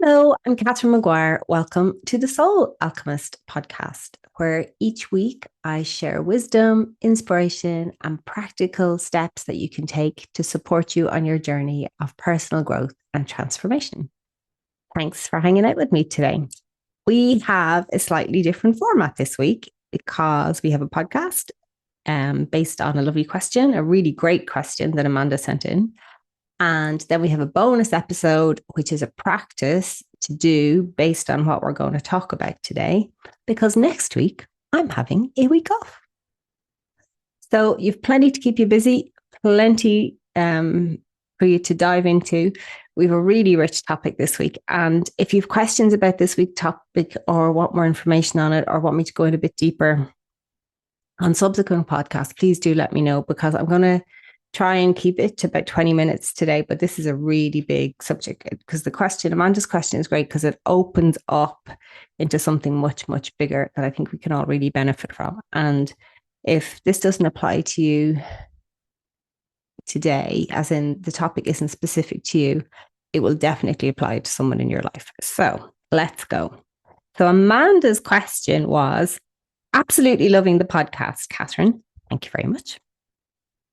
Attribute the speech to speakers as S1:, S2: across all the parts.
S1: Hello, I'm Catherine Maguire. Welcome to the Soul Alchemist Podcast, where each week I share wisdom, inspiration, and practical steps that you can take to support you on your journey of personal growth and transformation. Thanks for hanging out with me today. We have a slightly different format this week because we have a podcast based on a lovely question, a really great question that Amanda sent in. And then we have a bonus episode, which is a practice to do based on what we're going to talk about today, because next week I'm having a week off. So you've plenty to keep you busy, plenty for you to dive into. We have a really rich topic this week. And if you have questions about this week's topic or want more information on it or want me to go in a bit deeper on subsequent podcasts, please do let me know, because I'm going to try and keep it to about 20 minutes today. But this is a really big subject, because Amanda's question is great because it opens up into something much, much bigger that I think we can all really benefit from. And if this doesn't apply to you today, as in the topic isn't specific to you, it will definitely apply to someone in your life. So let's go. So Amanda's question was, absolutely loving the podcast, Catherine. Thank you very much.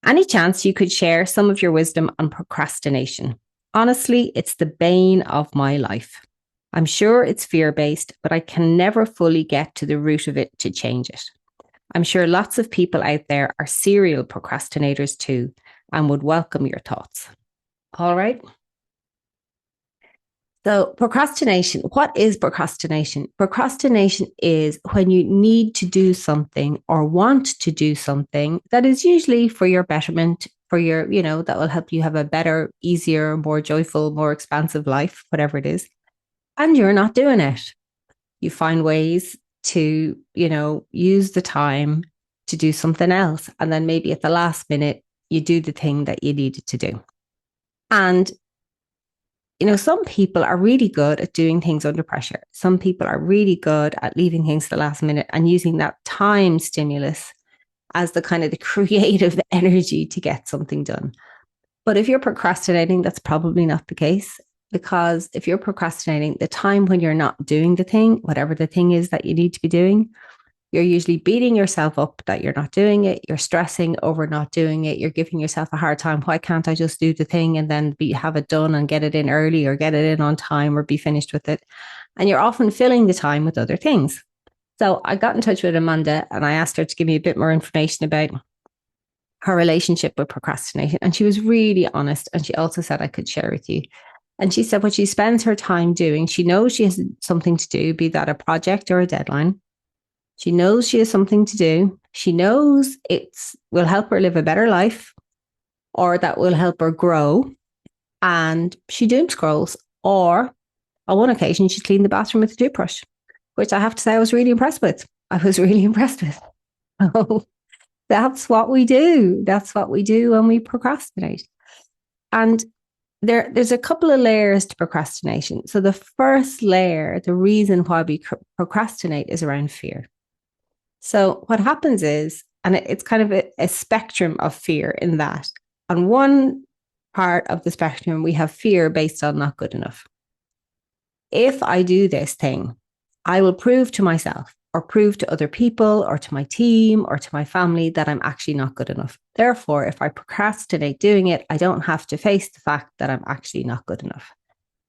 S1: Any chance you could share some of your wisdom on procrastination? Honestly, it's the bane of my life. I'm sure it's fear-based, but I can never fully get to the root of it to change it. I'm sure lots of people out there are serial procrastinators too, and would welcome your thoughts. All right. So procrastination, what is procrastination? Procrastination is when you need to do something or want to do something that is usually for your betterment, for your, that will help you have a better, easier, more joyful, more expansive life, whatever it is. And you're not doing it. You find ways to, use the time to do something else. And then maybe at the last minute, you do the thing that you needed to do. And some people are really good at doing things under pressure. Some people are really good at leaving things to the last minute and using that time stimulus as the kind of the creative energy to get something done. But if you're procrastinating, that's probably not the case, because if you're procrastinating, the time when you're not doing the thing, whatever the thing is that you need to be doing, you're usually beating yourself up that you're not doing it. You're stressing over not doing it. You're giving yourself a hard time. Why can't I just do the thing and then have it done and get it in early or get it in on time or be finished with it? And you're often filling the time with other things. So I got in touch with Amanda and I asked her to give me a bit more information about her relationship with procrastination. And she was really honest. And she also said I could share with you. And she said what she spends her time doing, she knows she has something to do, be that a project or a deadline. She knows she has something to do. She knows it will help her live a better life, or that will help her grow. And she doom scrolls. Or on one occasion, she cleaned the bathroom with a toothbrush, which I have to say I was really impressed with. So that's what we do. That's what we do when we procrastinate. And there's a couple of layers to procrastination. So the first layer, the reason why we procrastinate, is around fear. So what happens is, and it's kind of a spectrum of fear in that on one part of the spectrum, we have fear based on not good enough. If I do this thing, I will prove to myself or prove to other people or to my team or to my family that I'm actually not good enough. Therefore, if I procrastinate doing it, I don't have to face the fact that I'm actually not good enough.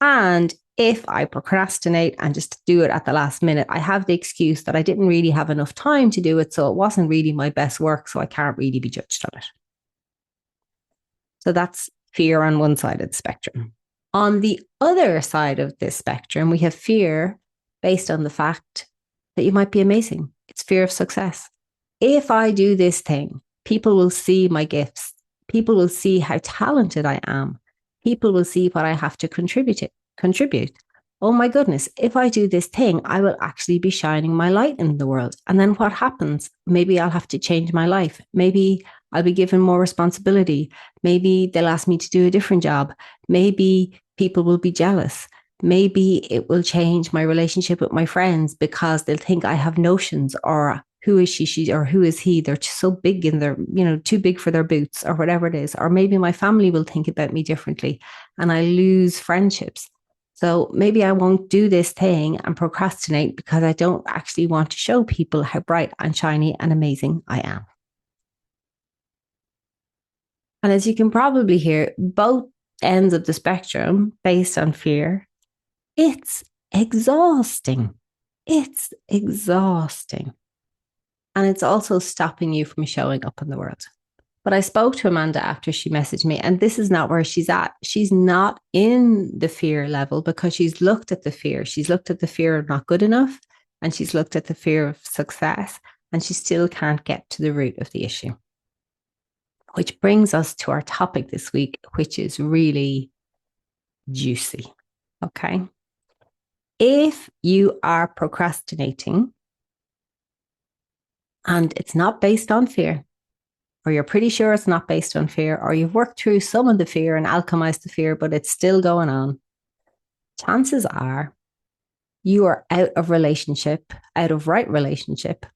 S1: And if I procrastinate and just do it at the last minute, I have the excuse that I didn't really have enough time to do it. So it wasn't really my best work. So I can't really be judged on it. So that's fear on one side of the spectrum. On the other side of this spectrum, we have fear based on the fact that you might be amazing. It's fear of success. If I do this thing, people will see my gifts. People will see how talented I am. People will see what I have to contribute. Oh my goodness, if I do this thing, I will actually be shining my light in the world. And then what happens? Maybe I'll have to change my life. Maybe I'll be given more responsibility. Maybe they'll ask me to do a different job. Maybe people will be jealous. Maybe it will change my relationship with my friends because they'll think I have notions, or who is she, or who is he? They're so big in their, too big for their boots, or whatever it is. Or maybe my family will think about me differently and I lose friendships. So maybe I won't do this thing and procrastinate because I don't actually want to show people how bright and shiny and amazing I am. And as you can probably hear, both ends of the spectrum based on fear, it's exhausting. It's exhausting. And it's also stopping you from showing up in the world. But I spoke to Amanda after she messaged me, and this is not where she's at. She's not in the fear level because she's looked at the fear. She's looked at the fear of not good enough, and she's looked at the fear of success, and she still can't get to the root of the issue. Which brings us to our topic this week, which is really juicy. Okay. If you are procrastinating and it's not based on fear, or you're pretty sure it's not based on fear, or you've worked through some of the fear and alchemized the fear, but it's still going on, chances are you are out of relationship, out of right relationship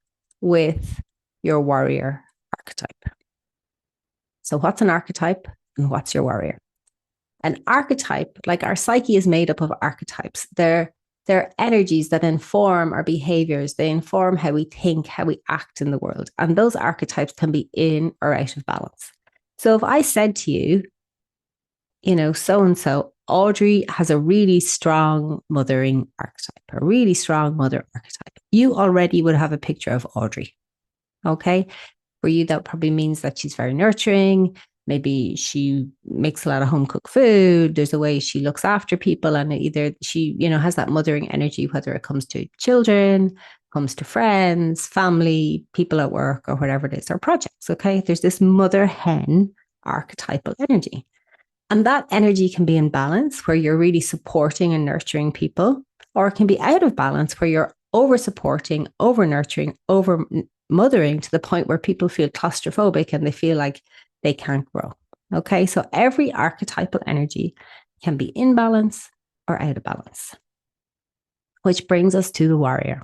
S1: with your warrior archetype. So what's an archetype and what's your warrior? An archetype, like our psyche is made up of archetypes. They're energies that inform our behaviors. They inform how we think, how we act in the world. And those archetypes can be in or out of balance. So if I said to you, so-and-so, Audrey has a really strong mothering archetype, a really strong mother archetype, you already would have a picture of Audrey. Okay. For you, that probably means that she's very nurturing. Maybe she makes a lot of home cooked food. There's a way she looks after people, and either she, has that mothering energy, whether it comes to children, comes to friends, family, people at work, or whatever it is, or projects. Okay. There's this mother hen archetypal energy. And that energy can be in balance where you're really supporting and nurturing people, or it can be out of balance where you're over supporting, over nurturing, over mothering to the point where people feel claustrophobic and they feel like they can't grow. Okay. So every archetypal energy can be in balance or out of balance, which brings us to the warrior.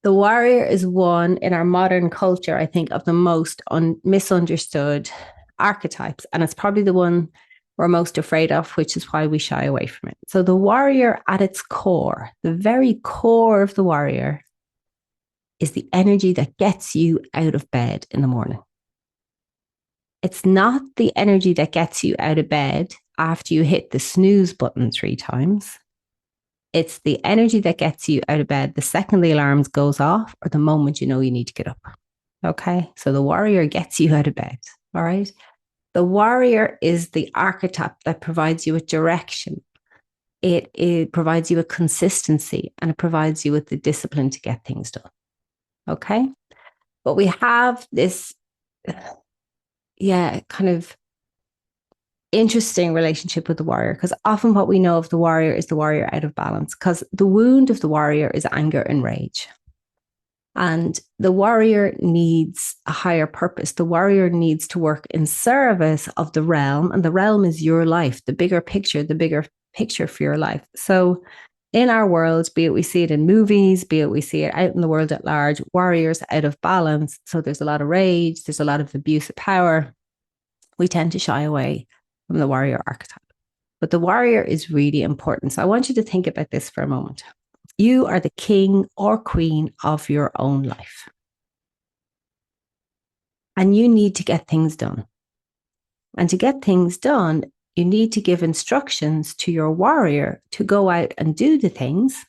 S1: The warrior is one in our modern culture, I think, of the most misunderstood archetypes. And it's probably the one we're most afraid of, which is why we shy away from it. So the warrior at its core, the very core of the warrior, is the energy that gets you out of bed in the morning. It's not the energy that gets you out of bed after you hit the snooze button 3 times. It's the energy that gets you out of bed the second the alarm goes off or the moment you know you need to get up. Okay. So the warrior gets you out of bed. All right. The warrior is the archetype that provides you with direction. It provides you with consistency, and it provides you with the discipline to get things done. Okay. But we have this, kind of interesting relationship with the warrior, because often what we know of the warrior is the warrior out of balance, because the wound of the warrior is anger and rage. And the warrior needs a higher purpose. The warrior needs to work in service of the realm, and the realm is your life, the bigger picture for your life. So in our world, be it we see it in movies, be it we see it out in the world at large, warriors out of balance. So there's a lot of rage, there's a lot of abuse of power. We tend to shy away from the warrior archetype. But the warrior is really important. So I want you to think about this for a moment. You are the king or queen of your own life. And you need to get things done. And to get things done, you need to give instructions to your warrior to go out and do the things,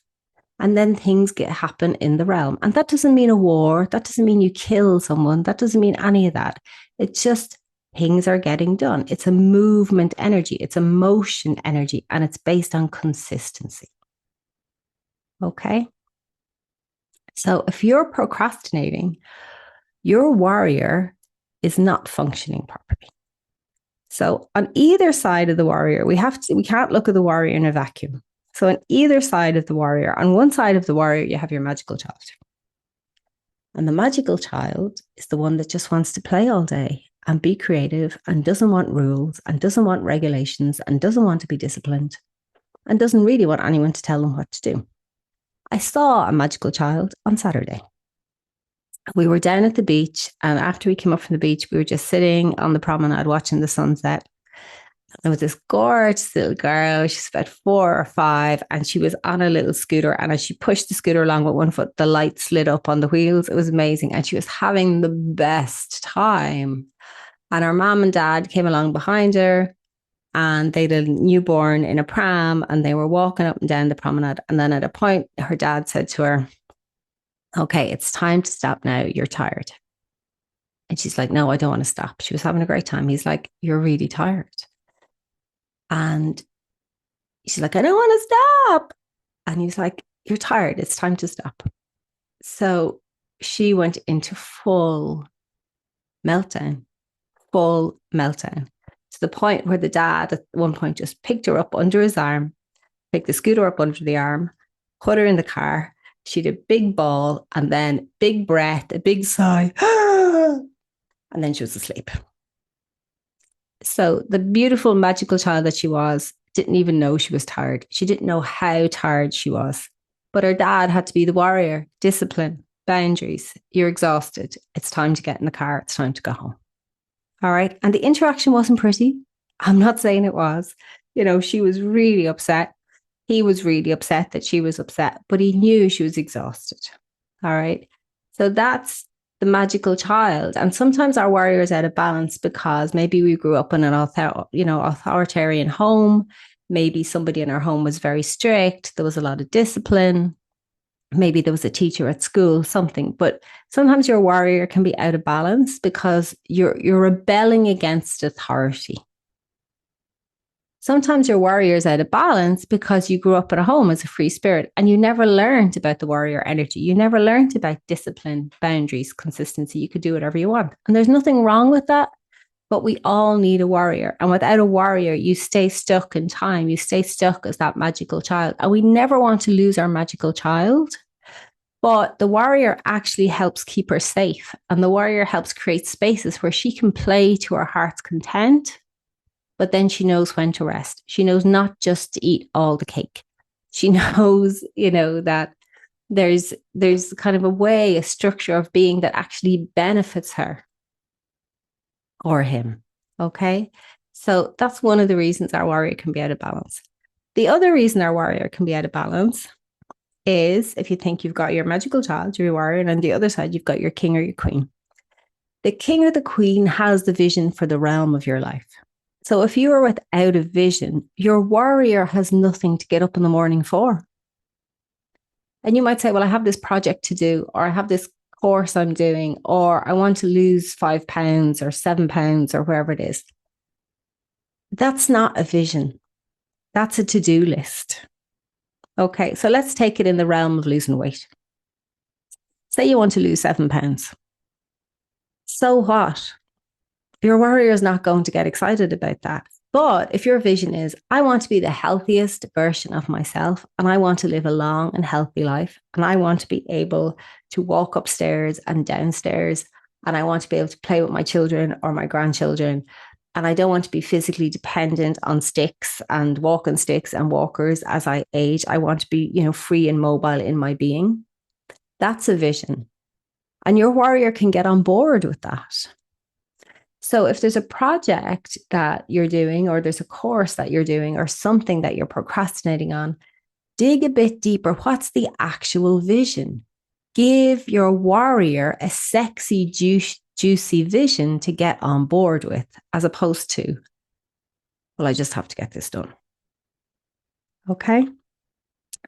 S1: and then things happen in the realm. And that doesn't mean a war. That doesn't mean you kill someone. That doesn't mean any of that. It's just things are getting done. It's a movement energy. It's a motion energy, and it's based on consistency. Okay. So if you're procrastinating, your warrior is not functioning properly. So on either side of the warrior, we can't look at the warrior in a vacuum. So on either side of the warrior, on one side of the warrior, you have your magical child. And the magical child is the one that just wants to play all day and be creative and doesn't want rules and doesn't want regulations and doesn't want to be disciplined and doesn't really want anyone to tell them what to do. I saw a magical child on Saturday. We were down at the beach, and after we came up from the beach, we were just sitting on the promenade watching the sunset. There was this gorgeous little girl. She's about 4 or 5, and she was on a little scooter. And as she pushed the scooter along with one foot, the light slid up on the wheels. It was amazing. And she was having the best time. And her mom and dad came along behind her, and they had a newborn in a pram, and they were walking up and down the promenade. And then at a point, her dad said to her, "Okay, it's time to stop now. You're tired." And she's like, "No, I don't want to stop." She was having a great time. He's like, "You're really tired." And she's like, "I don't want to stop." And he's like, "You're tired. It's time to stop." So she went into meltdown, full meltdown, to the point where the dad at one point just picked her up under his arm, picked the scooter up under the arm, put her in the car. She did a big bawl, and then big breath, a big sigh, and then she was asleep. So the beautiful, magical child that she was didn't even know she was tired. She didn't know how tired she was. But her dad had to be the warrior, discipline, boundaries. You're exhausted. It's time to get in the car. It's time to go home. All right. And the interaction wasn't pretty. I'm not saying it was. She was really upset. He was really upset that she was upset, but he knew she was exhausted. All right. So that's the magical child. And sometimes our warrior is out of balance because maybe we grew up in an authoritarian home. Maybe somebody in our home was very strict. There was a lot of discipline. Maybe there was a teacher at school, something. But sometimes your warrior can be out of balance because you're rebelling against authority. Sometimes your warrior is out of balance because you grew up in a home as a free spirit and you never learned about the warrior energy. You never learned about discipline, boundaries, consistency. You could do whatever you want. And there's nothing wrong with that, but we all need a warrior. And without a warrior, you stay stuck in time. You stay stuck as that magical child. And we never want to lose our magical child. But the warrior actually helps keep her safe. And the warrior helps create spaces where she can play to her heart's content. But then she knows when to rest. She knows not just to eat all the cake. She knows, that there's kind of a structure of being that actually benefits her or him. Okay. So that's one of the reasons our warrior can be out of balance. The other reason our warrior can be out of balance is if you think you've got your magical child, your warrior, and on the other side, you've got your king or your queen. The king or the queen has the vision for the realm of your life. So if you are without a vision, your warrior has nothing to get up in the morning for. And you might say, well, I have this project to do, or I have this course I'm doing, or I want to lose 5 pounds or 7 pounds or wherever it is. That's not a vision. That's a to-do list. Okay, so let's take it in the realm of losing weight. Say you want to lose 7 pounds. So what? Your warrior is not going to get excited about that. But if your vision is, I want to be the healthiest version of myself, and I want to live a long and healthy life, and I want to be able to walk upstairs and downstairs, and I want to be able to play with my children or my grandchildren, and I don't want to be physically dependent on sticks and walking sticks and walkers as I age. I want to be, free and mobile in my being. That's a vision. And your warrior can get on board with that. So if there's a project that you're doing, or there's a course that you're doing, or something that you're procrastinating on, dig a bit deeper. What's the actual vision? Give your warrior a sexy, juicy vision to get on board with, as opposed to, well, I just have to get this done. Okay.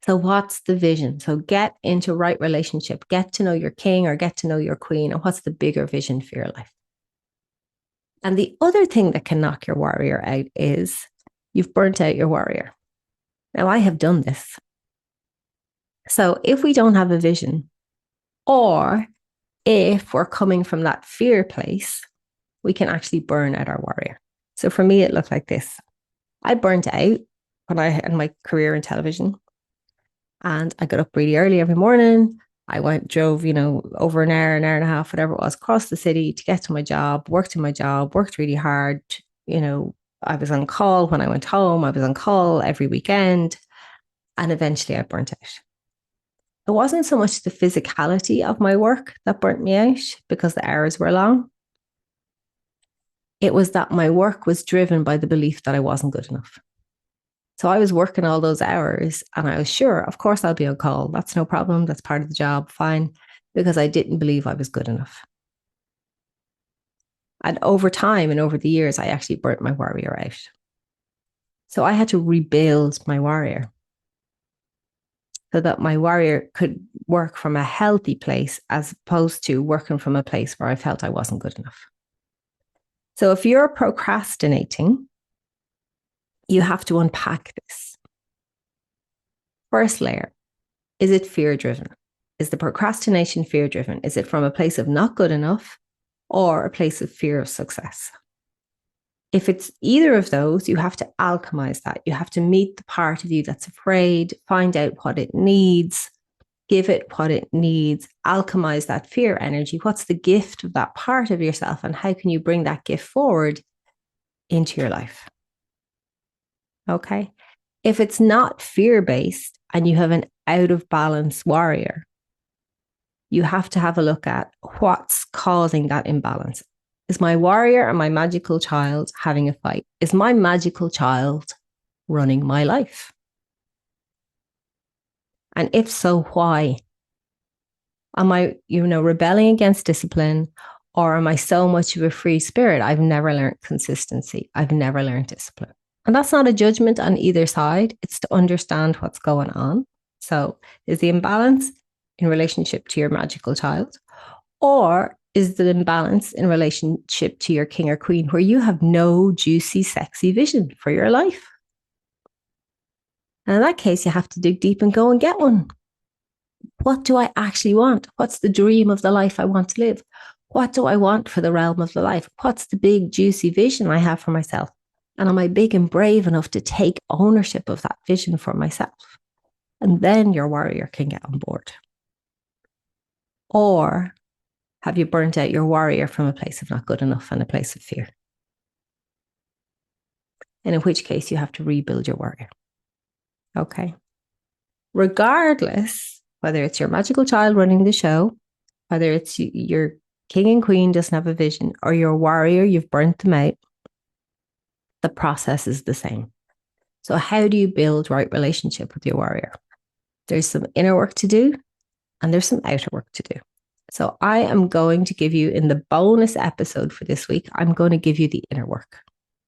S1: So what's the vision? So get into right relationship, get to know your king or get to know your queen. And what's the bigger vision for your life? And the other thing that can knock your warrior out is you've burnt out your warrior. Now, I have done this. So if we don't have a vision, or if we're coming from that fear place, we can actually burn out our warrior. So for me, it looked like this. I burnt out when I had my career in television, and I got up really early every morning. I drove, over an hour and a half, whatever it was, across the city to get to my job, worked in my job, worked really hard. I was on call when I went home. I was on call every weekend. And eventually I burnt out. It wasn't so much the physicality of my work that burnt me out because the hours were long. It was that my work was driven by the belief that I wasn't good enough. So I was working all those hours and I was sure, of course, I'll be on call. That's no problem. That's part of the job. Fine. Because I didn't believe I was good enough. And over time and over the years, I actually burnt my warrior out. So I had to rebuild my warrior so that my warrior could work from a healthy place as opposed to working from a place where I felt I wasn't good enough. So if you're procrastinating, you have to unpack this. First layer, is it fear driven? Is the procrastination fear driven? Is it from a place of not good enough or a place of fear of success? If it's either of those, you have to alchemize that. You have to meet the part of you that's afraid, find out what it needs, give it what it needs, alchemize that fear energy. What's the gift of that part of yourself and how can you bring that gift forward into your life? Okay. If it's not fear-based and you have an out of balance warrior, you have to have a look at what's causing that imbalance. Is my warrior and my magical child having a fight? Is my magical child running my life? And if so, why? Am I, rebelling against discipline, or am I so much of a free spirit? I've never learned consistency. I've never learned discipline. And that's not a judgment on either side. It's to understand what's going on. So is the imbalance in relationship to your magical child? Or is the imbalance in relationship to your king or queen where you have no juicy, sexy vision for your life? And in that case, you have to dig deep and go and get one. What do I actually want? What's the dream of the life I want to live? What do I want for the realm of the life? What's the big, juicy vision I have for myself? And am I big and brave enough to take ownership of that vision for myself? And then your warrior can get on board. Or have you burnt out your warrior from a place of not good enough and a place of fear? And in which case you have to rebuild your warrior. Okay. Regardless, whether it's your magical child running the show, whether it's your king and queen doesn't have a vision, or your warrior, you've burnt them out, the process is the same. So how do you build right relationship with your warrior? There's some inner work to do and there's some outer work to do. So I am going to give you, in the bonus episode for this week, I'm going to give you the inner work.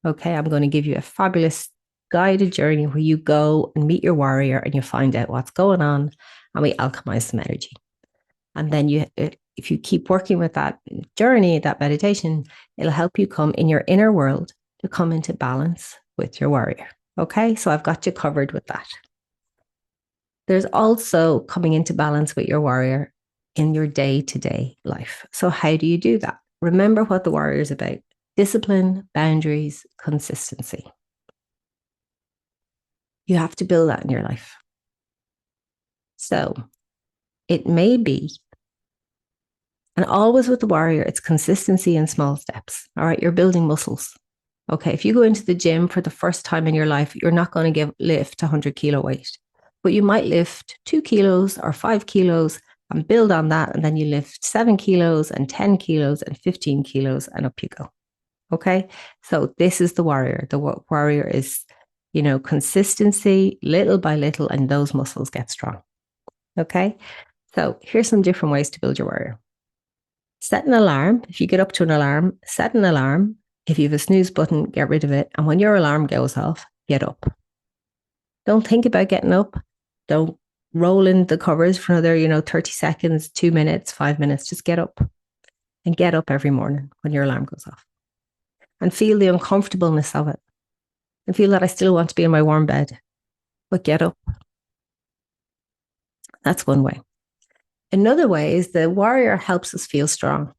S1: Okay, I'm going to give you a fabulous guided journey where you go and meet your warrior and you find out what's going on and we alchemize some energy. And then if you keep working with that journey, that meditation, it'll help you come in your inner world to come into balance with your warrior. Okay, so I've got you covered with that. There's also coming into balance with your warrior in your day-to-day life. So how do you do that? Remember what the warrior is about: discipline, boundaries, consistency. You have to build that in your life. So it may be, and always with the warrior, it's consistency in small steps. All right, you're building muscles. Okay, if you go into the gym for the first time in your life, you're not going to lift 100 kilo weight, but you might lift 2 kilos or 5 kilos and build on that. And then you lift 7 kilos and 10 kilos and 15 kilos and up you go. Okay, so this is the warrior. The warrior is, consistency little by little, and those muscles get strong. Okay, so here's some different ways to build your warrior. Set an alarm. If you get up to an alarm, set an alarm. If you have a snooze button, get rid of it. And when your alarm goes off, get up. Don't think about getting up. Don't roll in the covers for another, 30 seconds, 2 minutes, 5 minutes. Just get up, and get up every morning when your alarm goes off, and feel the uncomfortableness of it, and feel that I still want to be in my warm bed, but get up. That's one way. Another way is the warrior helps us feel strong.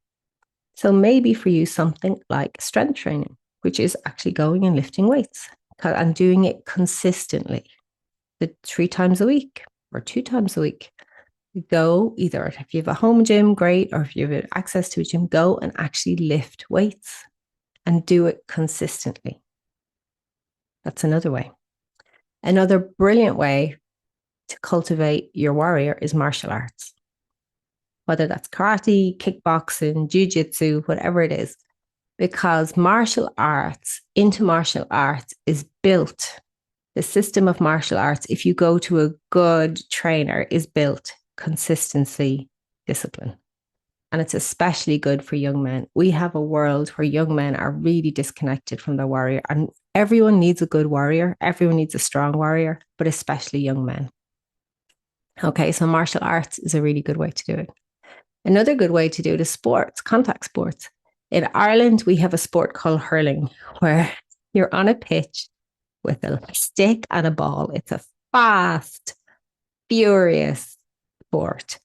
S1: So maybe for you, something like strength training, which is actually going and lifting weights and doing it consistently, 3 times a week or 2 times a week. You go, either if you have a home gym, great, or if you have access to a gym, go and actually lift weights and do it consistently. That's another way. Another brilliant way to cultivate your warrior is martial arts. Whether that's karate, kickboxing, jiu-jitsu, whatever it is. because into martial arts is built. The system of martial arts, if you go to a good trainer, is built consistency, discipline. And it's especially good for young men. We have a world where young men are really disconnected from their warrior. And everyone needs a good warrior. Everyone needs a strong warrior, but especially young men. Okay, so martial arts is a really good way to do it. Another good way to do it is sports, contact sports. In Ireland, we have a sport called hurling, where you're on a pitch with a stick and a ball. It's a fast, furious sport,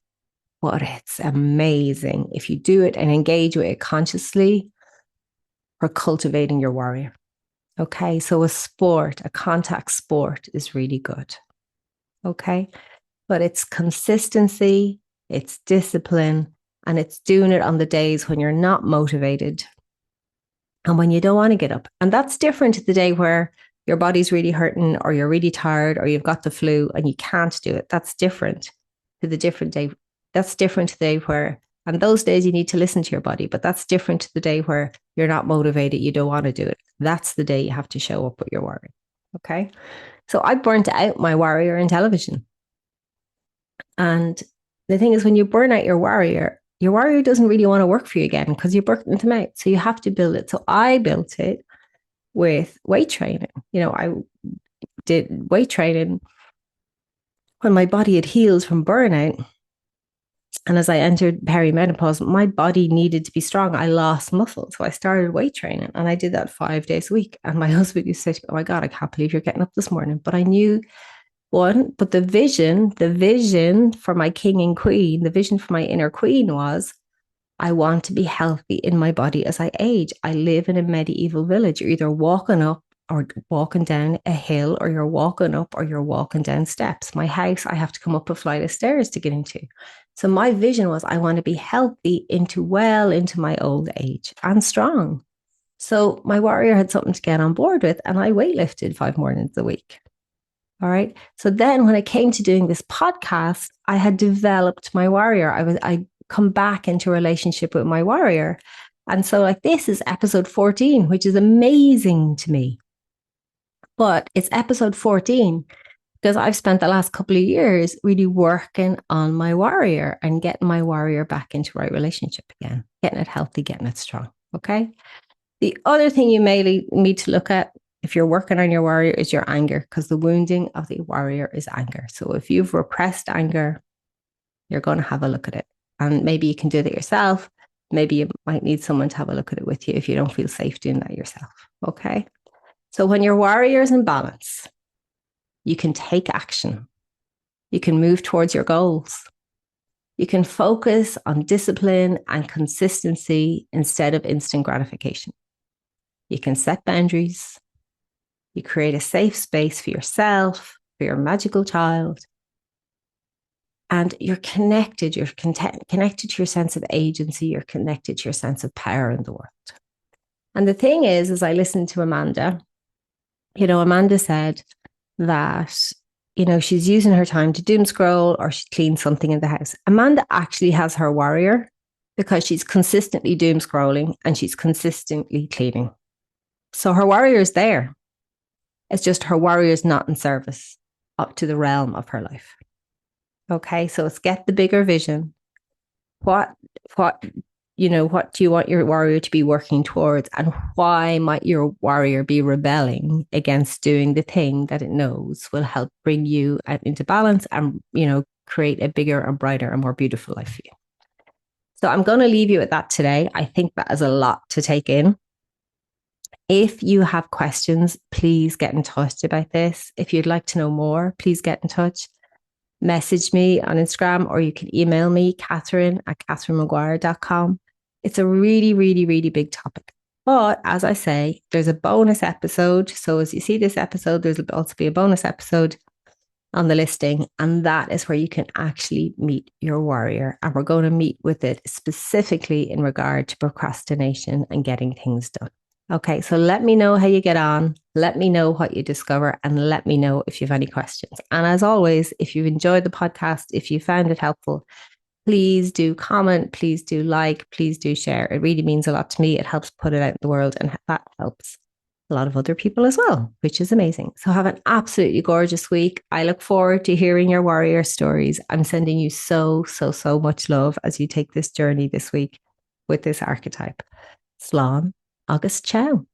S1: but it's amazing. If you do it and engage with it consciously, for cultivating your warrior. Okay, so a contact sport is really good. Okay, but it's consistency, it's discipline, and it's doing it on the days when you're not motivated and when you don't want to get up. And that's different to the day where your body's really hurting or you're really tired or you've got the flu and you can't do it. That's different to the different day. That's different to the day where, and those days you need to listen to your body, but that's different to the day where you're not motivated, you don't want to do it. That's the day you have to show up with your warrior. Okay. So I burnt out my warrior in television. And the thing is, when you burn out your warrior doesn't really want to work for you again because you burnt them out. So you have to build it. So I built it with weight training. I did weight training when my body had healed from burnout. And as I entered perimenopause, my body needed to be strong. I lost muscle. So I started weight training and I did that 5 days a week. And my husband used to say, oh my God, I can't believe you're getting up this morning. But I knew but the vision for my king and queen, the vision for my inner queen was, I want to be healthy in my body as I age. I live in a medieval village. You're either walking up or walking down a hill, or you're walking up or you're walking down steps. My house, I have to come up a flight of stairs to get into. So my vision was, I want to be healthy into my old age and strong. So my warrior had something to get on board with, and I weightlifted 5 mornings a week. All right. So then when it came to doing this podcast, I had developed my warrior. I come back into a relationship with my warrior. And so this is episode 14, which is amazing to me. But it's episode 14 because I've spent the last couple of years really working on my warrior and getting my warrior back into right relationship again, getting it healthy, getting it strong. Okay. The other thing you may need to look at if you're working on your warrior is your anger, because the wounding of the warrior is anger. So if you've repressed anger, you're going to have a look at it. And maybe you can do that yourself. Maybe you might need someone to have a look at it with you if you don't feel safe doing that yourself. Okay. So when your warrior is in balance, you can take action. You can move towards your goals. You can focus on discipline and consistency instead of instant gratification. You can set boundaries. You create a safe space for yourself, for your magical child. And you're connected. You're connected to your sense of agency. You're connected to your sense of power in the world. And the thing is, as I listened to Amanda, Amanda said that, she's using her time to doom scroll or she cleans something in the house. Amanda actually has her warrior because she's consistently doom scrolling and she's consistently cleaning. So her warrior is there. It's just her warrior is not in service up to the realm of her life. Okay, so it's get the bigger vision. What do you want your warrior to be working towards, and why might your warrior be rebelling against doing the thing that it knows will help bring you into balance and, create a bigger and brighter and more beautiful life for you. So I'm going to leave you at that today. I think that is a lot to take in. If you have questions, please get in touch about this. If you'd like to know more, please get in touch. Message me on Instagram, or you can email me, Catherine@catherinemaguire.com. It's a really, really, really big topic. But as I say, there's a bonus episode. So as you see this episode, there's also be a bonus episode on the listing. And that is where you can actually meet your warrior. And we're going to meet with it specifically in regard to procrastination and getting things done. Okay, so let me know how you get on. Let me know what you discover, and let me know if you have any questions. And as always, if you've enjoyed the podcast, if you found it helpful, Please do comment, please do like, please do share. It really means a lot to me. It helps put it out in the world, and that helps a lot of other people as well, which is amazing. So have an absolutely gorgeous week. I look forward to hearing your warrior stories. I'm sending you so much love as you take this journey this week with this archetype. Slán agus ciao.